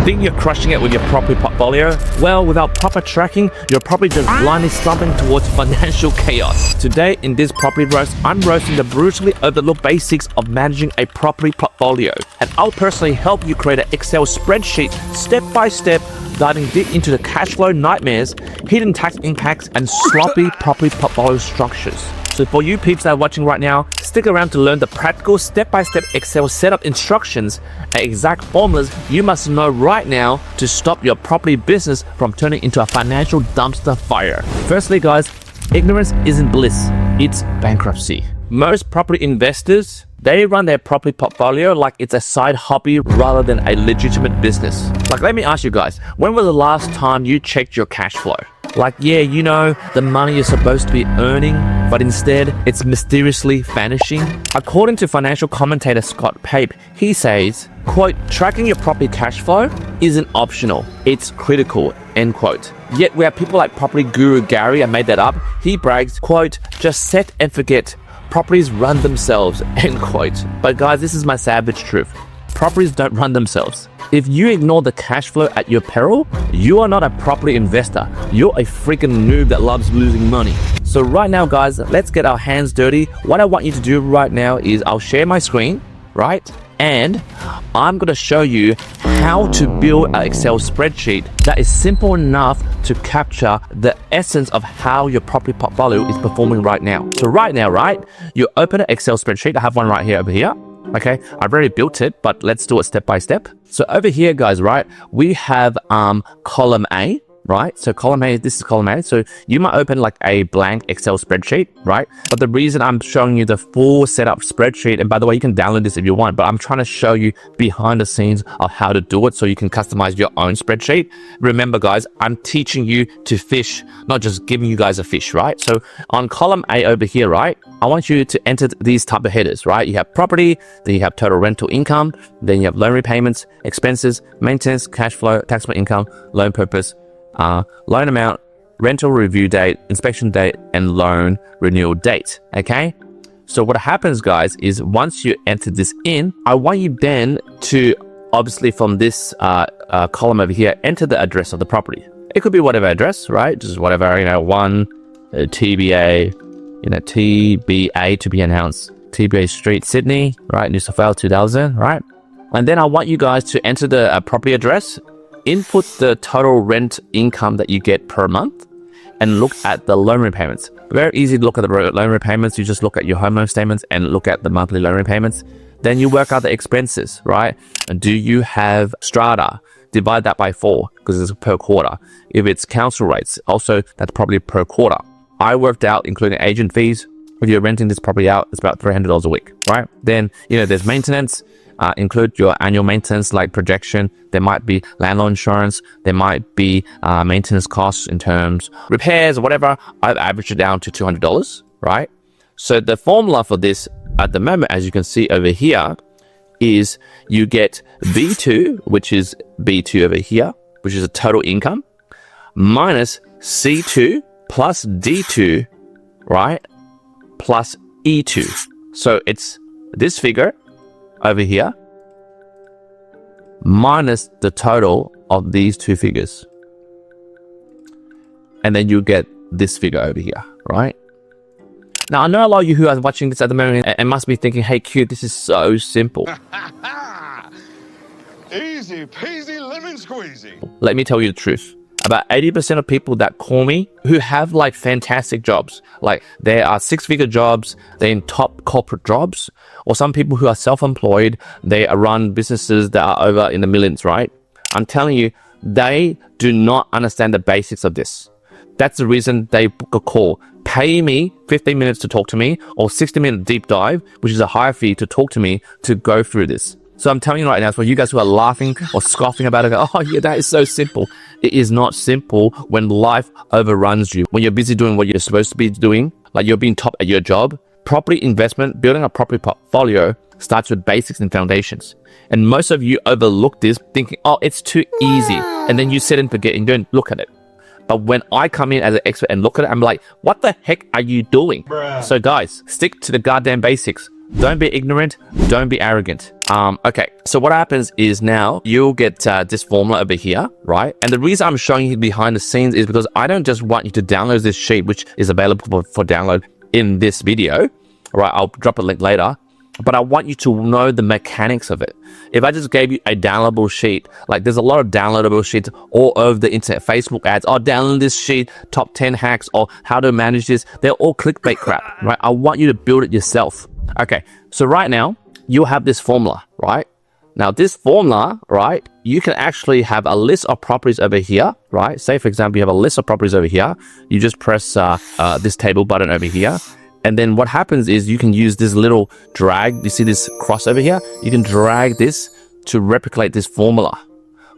Think you're crushing it with your property portfolio? Well, without proper tracking, you're probably just blindly slumping towards financial chaos. Today, in this property roast, I'm roasting the brutally overlooked basics of managing a property portfolio. And I'll personally help you create an Excel spreadsheet step by step, diving deep into the cash flow nightmares, hidden tax impacts, and sloppy property portfolio structures. So for you peeps that are watching right now, stick around to learn the practical step-by-step Excel setup instructions and exact formulas you must know right now to stop your property business from turning into a financial dumpster fire. Firstly, guys, ignorance isn't bliss, it's bankruptcy. Most property investors, they run their property portfolio like it's a side hobby rather than a legitimate business. Like, let me ask you guys, when was the last time you checked your cash flow? Like, yeah, you know, the money you're supposed to be earning, but instead it's mysteriously vanishing. According to financial commentator Scott Pape, he says, quote, tracking your property cash flow isn't optional, it's critical, end quote. Yet we have people like property guru Gary, I made that up, he brags, quote, just set and forget, properties run themselves, end quote. But guys, this is my savage truth. Properties don't run themselves. If you ignore the cash flow at your peril, you are not a property investor. You're a freaking noob that loves losing money. So right now, guys, let's get our hands dirty. What I want you to do right now is I'll share my screen, right? And I'm going to show you how to build an Excel spreadsheet that is simple enough to capture the essence of how your property portfolio is performing right now. So right now, right, you open an Excel spreadsheet. I have one right here over here. Okay, I've already built it, but let's do it step by step. So over here, guys, right, we have column A, right? So column A, this is column A. So you might open like a blank Excel spreadsheet, right? But the reason I'm showing you the full setup spreadsheet, and by the way, you can download this if you want, but I'm trying to show you behind the scenes of how to do it so you can customize your own spreadsheet. Remember, guys, I'm teaching you to fish, not just giving you guys a fish, right? So on column A over here, right, I want you to enter these type of headers, right? You have property, then you have total rental income, then you have loan repayments, expenses, maintenance, cash flow, taxable income, loan purpose, loan amount, rental review date, inspection date, and loan renewal date. Okay, so what happens, guys, is once you enter this in, I want you then to obviously from this column over here, enter the address of the property. It could be whatever address, right? Just whatever, you know, 1 TBA, you know, TBA to be announced, TBA Street, Sydney, right? New South Wales 2000, right? And then I want you guys to enter the property address, input the total rent income that you get per month, and look at the loan repayments. Very easy to look at the loan repayments. You just look at your home loan statements and look at the monthly loan repayments. Then you work out the expenses, right? And do you have strata? Divide that by 4 because it's per quarter. If it's council rates, also that's probably per quarter. I worked out, including agent fees, if you're renting this property out, it's about $300 a week, right? Then, you know, there's maintenance. Include your annual maintenance like projection. There might be landlord insurance. There might be maintenance costs in terms repairs or whatever. I've averaged it down to $200, right? So the formula for this at the moment, as you can see over here, is you get B2, which is B2 over here, which is a total income, minus C2 plus D2, right? Plus E2. So it's this figure over here minus the total of these two figures. And then you get this figure over here, right? Now, I know a lot of you who are watching this at the moment and must be thinking, hey, Q, this is so simple. Easy peasy lemon squeezy. Let me tell you the truth. About 80% of people that call me who have like fantastic jobs, like there are 6-figure jobs, they're in top corporate jobs, or some people who are self-employed, they run businesses that are over in the millions, right? I'm telling you, they do not understand the basics of this. That's the reason they book a call. Pay me 15 minutes to talk to me, or 60-minute deep dive, which is a higher fee to talk to me to go through this. So I'm telling you right now, for you guys who are laughing or scoffing about it, go, oh yeah, that is so simple. It is not simple when life overruns you. When you're busy doing what you're supposed to be doing, like you're being top at your job. Property investment, building a property portfolio starts with basics and foundations. And most of you overlook this thinking, oh, it's too easy. And then you sit and forget and don't look at it. But when I come in as an expert and look at it, I'm like, what the heck are you doing? Bruh. So guys, stick to the goddamn basics. Don't be ignorant. Don't be arrogant. Okay, so what happens is now you'll get this formula over here, right? And the reason I'm showing you behind the scenes is because I don't just want you to download this sheet, which is available for download in this video, right? I'll drop a link later. But I want you to know the mechanics of it. If I just gave you a downloadable sheet, like there's a lot of downloadable sheets all over the internet, Facebook ads, oh, download this sheet, top 10 hacks, or how to manage this. They're all clickbait crap, right? I want you to build it yourself. Okay, so right now, you have this formula, right? Now, this formula, right, you can actually have a list of properties over here, right? Say, for example, you have a list of properties over here. You just press this table button over here. And then what happens is you can use this little drag. You see this cross over here? You can drag this to replicate this formula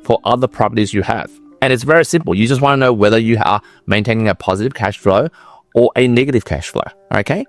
for other properties you have. And it's very simple. You just want to know whether you are maintaining a positive cash flow or a negative cash flow, okay?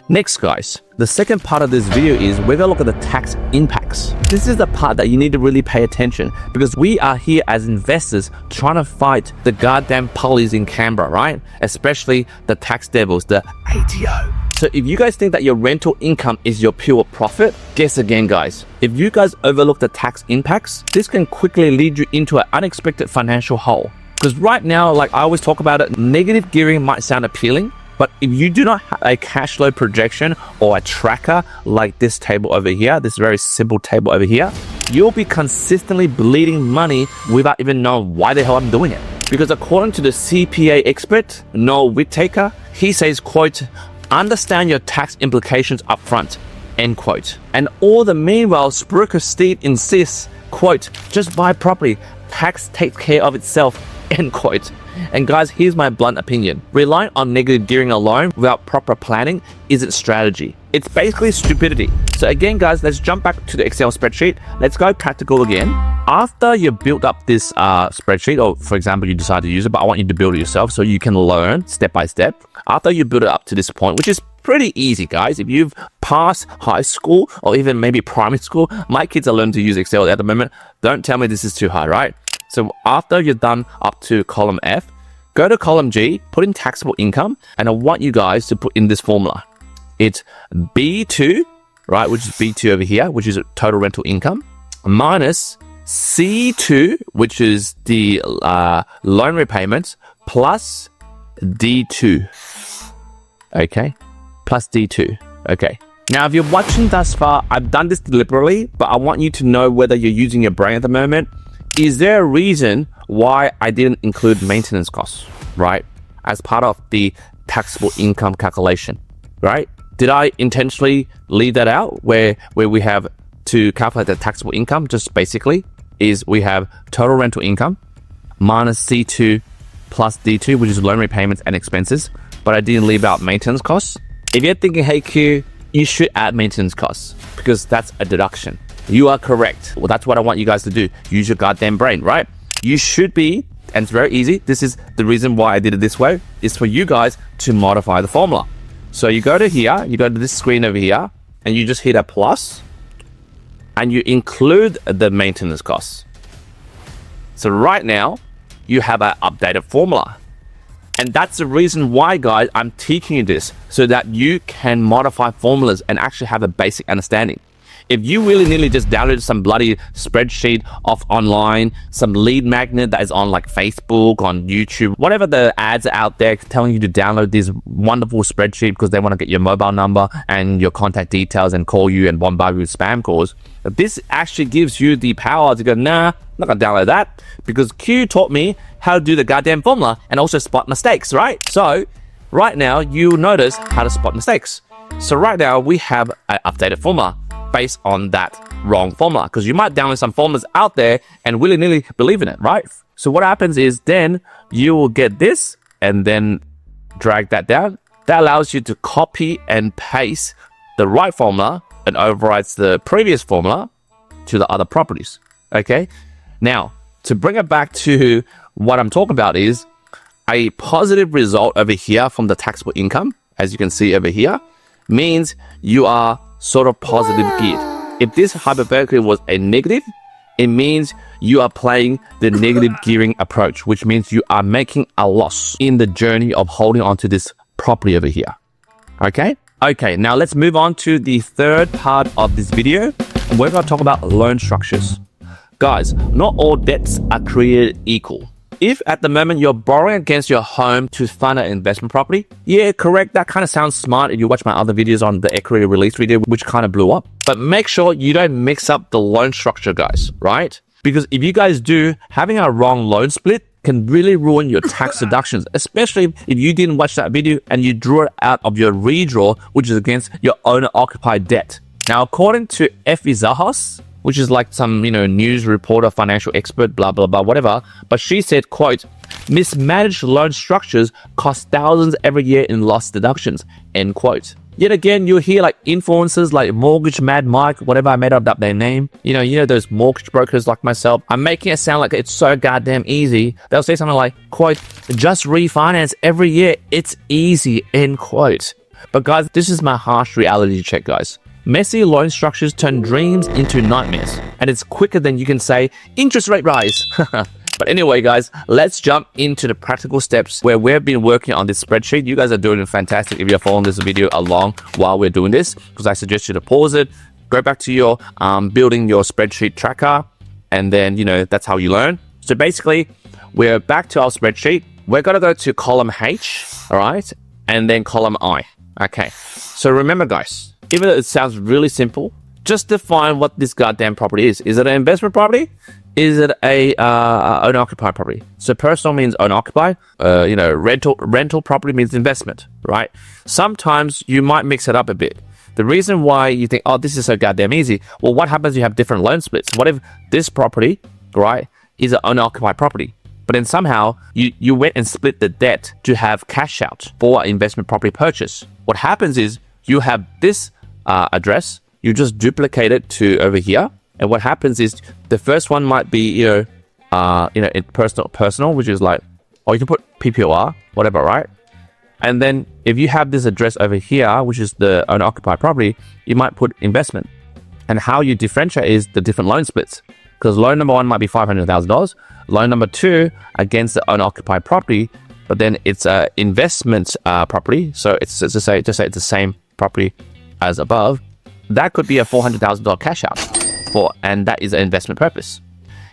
Next, guys, the second part of this video is we're going to look at the tax impacts. This is the part that you need to really pay attention because we are here as investors trying to fight the goddamn police in Canberra, right? Especially the tax devils, the ATO. So if you guys think that your rental income is your pure profit, guess again, guys. If you guys overlook the tax impacts, this can quickly lead you into an unexpected financial hole. Because right now, like I always talk about it, negative gearing might sound appealing, but if you do not have a cash flow projection or a tracker like this table over here, this very simple table over here, you'll be consistently bleeding money without even knowing why the hell I'm doing it. Because according to the CPA expert, Noel Whittaker, he says, quote, understand your tax implications up front, end quote. And all the meanwhile, Spruker Steve insists, quote, just buy property, tax takes care of itself, end quote. And guys, here's my blunt opinion. Relying on negative gearing alone without proper planning isn't strategy. It's basically stupidity. So again, guys, let's jump back to the Excel spreadsheet. Let's go practical again. After you build up this spreadsheet, or for example, you decide to use it, but I want you to build it yourself so you can learn step by step. After you build it up to this point, which is pretty easy, guys. If you've passed high school or even maybe primary school, my kids are learning to use Excel at the moment. Don't tell me this is too hard, right? So after you're done up to column F, go to column G, put in taxable income, and I want you guys to put in this formula. It's B2, right, which is B2 over here, which is total rental income, minus C2, which is the loan repayments, plus D2. Okay, plus D2. Okay. Now, if you're watching thus far, I've done this deliberately, but I want you to know whether you're using your brain at the moment. Is there a reason why I didn't include maintenance costs, right, as part of the taxable income calculation, right? Did I intentionally leave that out where we have to calculate the taxable income? Just basically is we have total rental income minus C2 plus D2, which is loan repayments and expenses, but I didn't leave out maintenance costs. If you're thinking, hey Q, you should add maintenance costs because that's a deduction. You are correct. Well, that's what I want you guys to do. Use your goddamn brain, right? You should be, and it's very easy. This is the reason why I did it this way, is for you guys to modify the formula. So you go to here, you go to this screen over here, and you just hit a plus, and you include the maintenance costs. So right now, you have an updated formula. And that's the reason why, guys, I'm teaching you this, so that you can modify formulas and actually have a basic understanding. If you willy-nilly just downloaded some bloody spreadsheet off online, some lead magnet that is on like Facebook, on YouTube, whatever the ads are out there telling you to download this wonderful spreadsheet because they want to get your mobile number and your contact details and call you and bombard you with spam calls, this actually gives you the power to go, nah, I'm not going to download that because Q taught me how to do the goddamn formula and also spot mistakes, right? So right now, you'll notice how to spot mistakes. So right now, we have an updated formula based on that wrong formula, because you might download some formulas out there and willy-nilly believe in it, right? So what happens is then you will get this and then drag that down. That allows you to copy and paste the right formula and overrides the previous formula to the other properties, okay? Now, to bring it back to what I'm talking about is a positive result over here from the taxable income, as you can see over here, means you are sort of positive geared. If this hypothetically was a negative, it means you are playing the negative gearing approach, which means you are making a loss in the journey of holding on to this property over here. Okay? Okay, now let's move on to the third part of this video. And we're going to talk about loan structures. Guys, not all debts are created equal. If at the moment you're borrowing against your home to fund an investment property, yeah, correct, that kind of sounds smart if you watch my other videos on the equity release video, which kind of blew up. But make sure you don't mix up the loan structure, guys, right? Because if you guys do, having a wrong loan split can really ruin your tax deductions, especially if you didn't watch that video and you drew it out of your redraw, which is against your owner-occupied debt. Now, according to Effie Zahos, which is like some, news reporter, financial expert, blah, blah, blah, whatever. But she said, quote, mismanaged loan structures cost thousands every year in lost deductions, end quote. Yet again, you'll hear like influencers like Mortgage Mad Mike, whatever, I made up their name. You know those mortgage brokers like myself. I'm making it sound like it's so goddamn easy. They'll say something like, quote, just refinance every year. It's easy, end quote. But guys, this is my harsh reality check, guys. Messy loan structures turn dreams into nightmares, and it's quicker than you can say interest rate rise. But anyway, guys, let's jump into the practical steps where we've been working on this spreadsheet. You guys are doing fantastic if you're following this video along while we're doing this, because I suggest you to pause it, go back to your building your spreadsheet tracker, and then, that's how you learn. So basically, we're back to our spreadsheet. We're going to go to column H, all right, and then column I. Okay, so remember, guys, even though it sounds really simple, just define what this goddamn property is. Is it an investment property? Is it a owner-occupied property? So personal means owner-occupied. Rental property means investment, right? Sometimes you might mix it up a bit. The reason why you think, oh, this is so goddamn easy. Well, what happens if you have different loan splits? What if this property, right, is an owner-occupied property? But then somehow you went and split the debt to have cash out for an investment property purchase. What happens is you have this address, you just duplicate it to over here, and what happens is the first one might be in personal, which is like, or you can put PPOR, whatever, right? And then if you have this address over here, which is the owner occupied property, you might put investment. And how you differentiate is the different loan splits, because loan number one might be $500,000, loan number two against the owner occupied property, but then it's a investment property, so it's to say it's the same property as above. That could be a $400,000 cash out and that is an investment purpose.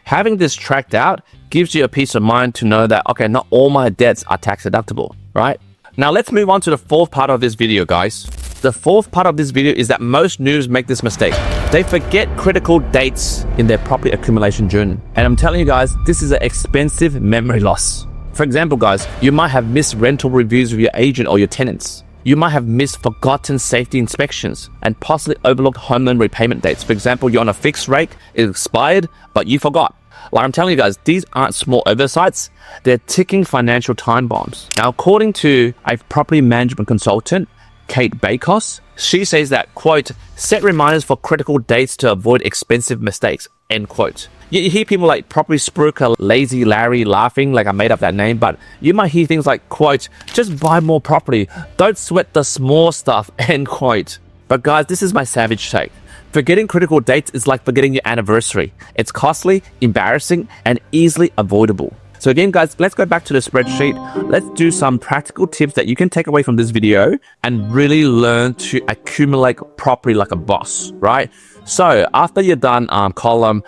Having this tracked out gives you a peace of mind to know that, okay, not all my debts are tax deductible, right? Now let's move on to the fourth part of this video, guys. The fourth part of this video is that most noobs make this mistake. They forget critical dates in their property accumulation journey. And I'm telling you guys, this is an expensive memory loss. For example, guys, you might have missed rental reviews with your agent or your tenants. You might have missed forgotten safety inspections and possibly overlooked home loan repayment dates. For example, you're on a fixed rate, it expired, but you forgot. Like I'm telling you guys, these aren't small oversights. They're ticking financial time bombs. Now, according to a property management consultant, Kate Bakos, she says that, quote, set reminders for critical dates to avoid expensive mistakes, end quote. You hear people like Property Spruiker, Lazy Larry laughing like I made up that name, but you might hear things like, quote, just buy more property. Don't sweat the small stuff, end quote. But guys, this is my savage take. Forgetting critical dates is like forgetting your anniversary. It's costly, embarrassing, and easily avoidable. So again, guys, let's go back to the spreadsheet. Let's do some practical tips that you can take away from this video and really learn to accumulate property like a boss, right? So after you're done column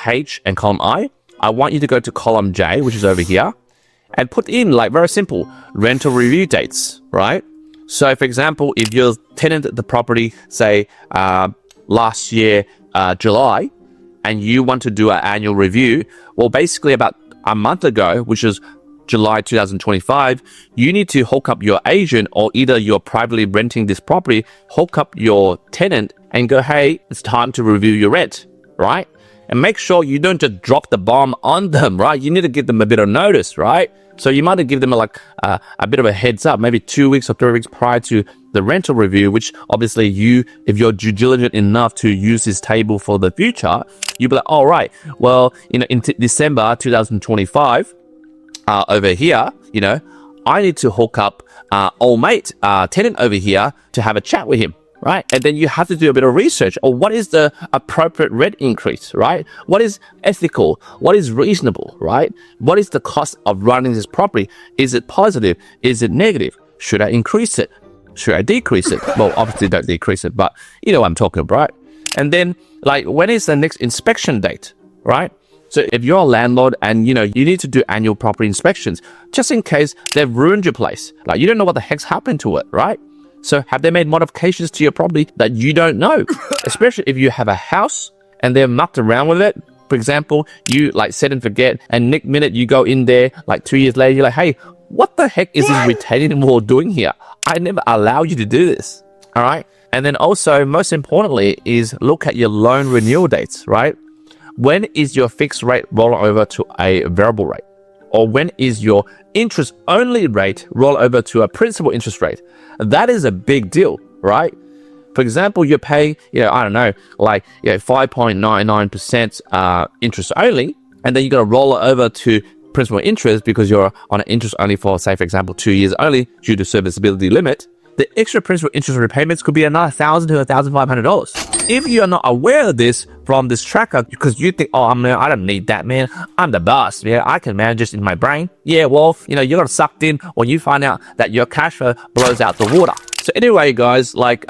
H and column I want you to go to column J, which is over here, and put in, like, very simple, rental review dates, right? So for example, if you tenanted the property, say last year, July, and you want to do an annual review, well, basically about a month ago, which is July 2025, you need to hook up your agent, or either you're privately renting this property, hook up your tenant and go, hey, it's time to review your rent, right? And make sure you don't just drop the bomb on them, right? You need to give them a bit of notice, right? So you might give them a bit of a heads up, maybe 2 weeks or 3 weeks prior to the rental review, which obviously if you're due diligent enough to use this table for the future, you'll be like, all right, well, in December 2025, over here, I need to hook up old mate, tenant over here to have a chat with him, right? And then you have to do a bit of research. Or what is the appropriate rent increase, right? What is ethical? What is reasonable, right? What is the cost of running this property? Is it positive? Is it negative? Should I increase it? Should I decrease it? Well, obviously don't decrease it, but you know what I'm talking about, right? And then, like, when is the next inspection date, right? So if you're a landlord and, you need to do annual property inspections, just in case they've ruined your place. Like, you don't know what the heck's happened to it, right? So have they made modifications to your property that you don't know? Especially if you have a house and they're mucked around with it. For example, you like set and forget, and next minute you go in there, like 2 years later, you're like, hey, what the heck is this retaining wall doing here? I never allow you to do this, all right? And then also, most importantly, is look at your loan renewal dates, right? When is your fixed rate rolling over to a variable rate? Or when is your interest-only rate roll over to a principal interest rate? That is a big deal, right? For example, you're paying, I don't know, like 5.99% interest only, and then you're going to roll it over to principal interest because you're on an interest only for, say, for example, 2 years only due to serviceability limit. The extra principal interest repayments could be another $1,000 to $1,500. If you are not aware of this from this tracker because you think, oh, I don't need that, man. I'm the boss. Yeah, I can manage this in my brain. Yeah, well, you're going to sucked in when you find out that your cash flow blows out the water. So anyway, guys, like,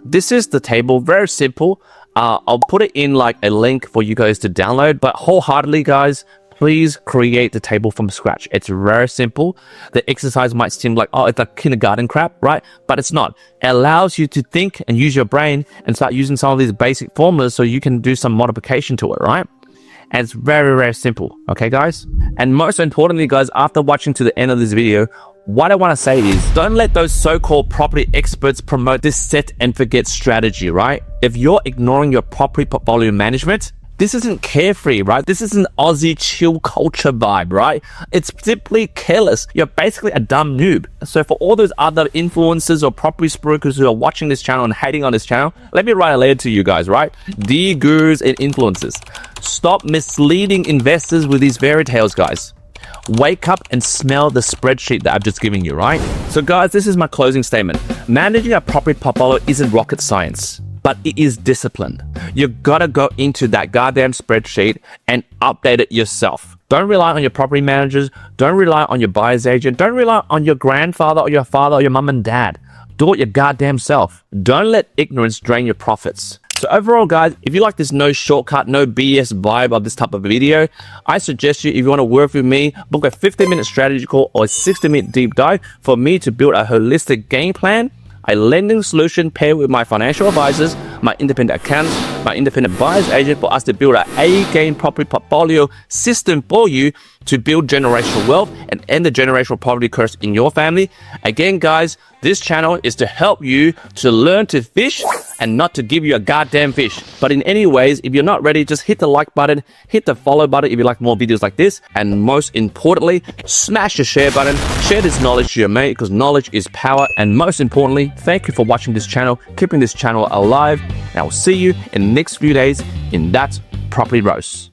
this is the table. Very simple. I'll put it in like a link for you guys to download, but wholeheartedly, guys, please create the table from scratch. It's very simple. The exercise might seem like, oh, it's like kindergarten crap, right? But it's not. It allows you to think and use your brain and start using some of these basic formulas so you can do some modification to it, right? And it's very, very simple. Okay, guys? And most importantly, guys, after watching to the end of this video, what I want to say is don't let those so-called property experts promote this set and forget strategy, right? If you're ignoring your property portfolio management, this isn't carefree, right? This isn't Aussie chill culture vibe, right? It's simply careless. You're basically a dumb noob. So for all those other influencers or property brokers who are watching this channel and hating on this channel, let me write a letter to you guys, right? Dear gurus and influencers, stop misleading investors with these fairy tales, guys. Wake up and smell the spreadsheet that I've just given you, right? So guys, this is my closing statement. Managing a property portfolio isn't rocket science, but it is discipline. You gotta go into that goddamn spreadsheet and update it yourself. Don't rely on your property managers. Don't rely on your buyer's agent. Don't rely on your grandfather or your father or your mum and dad. Do it your goddamn self. Don't let ignorance drain your profits. So overall, guys, if you like this no shortcut, no BS vibe of this type of video, I suggest you, if you want to work with me, book a 15-minute strategy call or a 60-minute deep dive for me to build a holistic game plan, a lending solution paired with my financial advisors, my independent accountants, my independent buyer's agent, for us to build an A-game property portfolio system for you to build generational wealth and end the generational poverty curse in your family. Again, guys, this channel is to help you to learn to fish and not to give you a goddamn fish. But in any ways, if you're not ready, just hit the like button, hit the follow button if you like more videos like this, and most importantly, smash the share button. Share this knowledge to your mate because knowledge is power. And most importantly, thank you for watching this channel, keeping this channel alive, and I will see you in the next few days in that property roast.